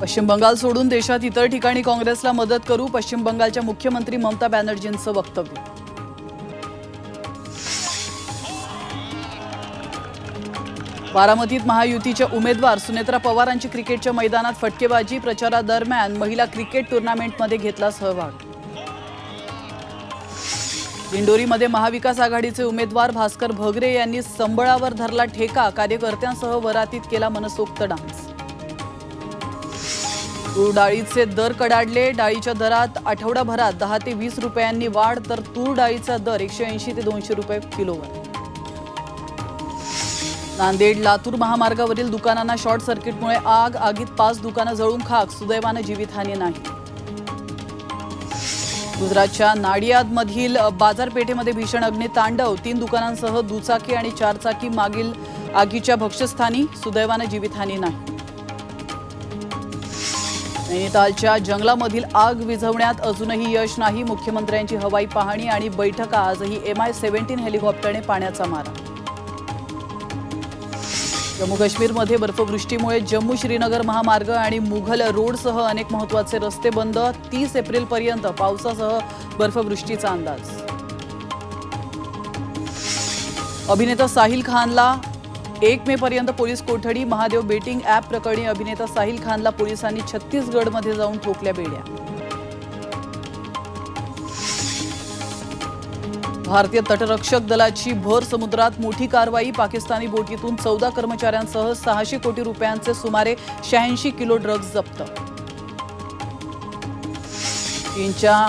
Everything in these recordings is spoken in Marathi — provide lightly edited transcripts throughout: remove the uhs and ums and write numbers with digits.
पश्चिम बंगाल सोडून देशात इतर ठिकाणी काँग्रेसला मदत करू, पश्चिम बंगालच्या मुख्यमंत्री ममता बॅनर्जींचं वक्तव्य। बारामतीत महायुतीच्या उमेदवार सुनेत्रा पवारांची क्रिकेटच्या मैदानात फटकेबाजी, प्रचारादरम्यान महिला क्रिकेट टूर्नामेंटमध्ये घेतला सहभाग। दिंडोरीमध्ये महाविकास आघाडीचे उमेदवार भास्कर भगरे यांनी संबळावर धरला ठेका, कार्यकर्त्यांसह वरातीत केला मनसोक्त डान्स। तूर डाळीचे दर कडाडले, डाळीच्या दरात आठवडाभरात 10 ते 20 रुपयांनी वाढ, तर तूर डाळीचा दर 180 ते 200 रुपये किलोवर। नांदेड लातूर महामार्गावरील दुकानांना शॉर्ट सर्किटमुळे आग, आगीत 5 दुकानं जळून खाक, सुदैवाने जीवितहानी नाही। गुजरातच्या नाडियादमधील बाजारपेठेमध्ये भीषण अग्नितांडव, 3 दुकानांसह दुचाकी आणि 4 चाकी मागील आगीच्या भक्ष्यस्थानी, सुदैवाने जीवितहानी नाही। नैनितालच्या जंगलामधील आग विझवण्यात अजूनही यश नाही, मुख्यमंत्र्यांची हवाई पाहणी आणि बैठका, आजही MI-17 हेलिकॉप्टरने पाण्याचा मारा। जम्मू काश्मीरमध्ये बर्फवृष्टीमुळे जम्मू श्रीनगर महामार्ग आणि मुघल रोडसह अनेक महत्त्वाचे रस्ते बंद, 30 एप्रिलपर्यंत पावसासह बर्फवृष्टीचा अंदाज। अभिनेता साहिल खानला 1 मेपर्यंत पोलीस कोठडी, महादेव बेटिंग ॲप प्रकरणी अभिनेता साहिल खानला पोलिसांनी छत्तीसगडमध्ये जाऊन ठोकल्या बेड्या। भारतीय तटरक्षक दलाची भर समुद्रात मोठी कारवाई, पाकिस्तानी बोटीतून 14 कर्मचाऱ्यांसह 600 कोटी रुपयांचे सुमारे 86 किलो ड्रग्ज जप्त। चीनच्या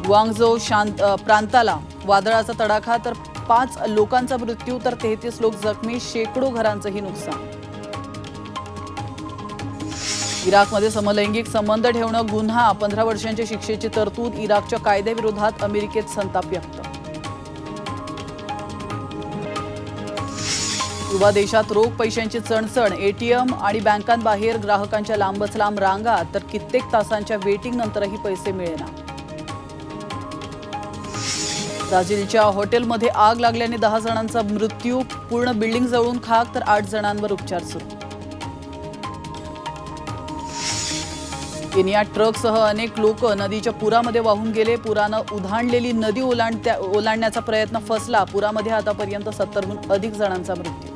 ग्वांगझो प्रांताला वादळाचा तडाखा, तर 5 लोकांचा मृत्यू, तर 33 लोक जखमी, शेकडो घरांचंही नुकसान। इराकमध्ये समलैंगिक संबंध ठेवणं गुन्हा, 15 वर्षांच्या शिक्षेची तरतूद, इराकच्या कायद्याविरोधात अमेरिकेत संताप व्यक्त। युवा देशात रोख पैशांची चणचण, ATM आणि बँकांबाहेर ग्राहकांच्या लांबच लांब रांगा, तर कित्येक तासांच्या वेटिंग नंतरही पैसे मिळेना। ब्राझीलच्या हॉटेलमध्ये आग लागल्याने 10 जणांचा मृत्यू, पूर्ण बिल्डिंग जळून खाक, तर 8 जणांवर उपचार सुरू। केनियात ट्रकसह अनेक लोक नदीच्या पुरामध्ये वाहून गेले, पुरानं उधाणलेली नदी ओलांडण्याचा प्रयत्न फसला, पुरामध्ये आतापर्यंत 70हून अधिक जणांचा मृत्यू।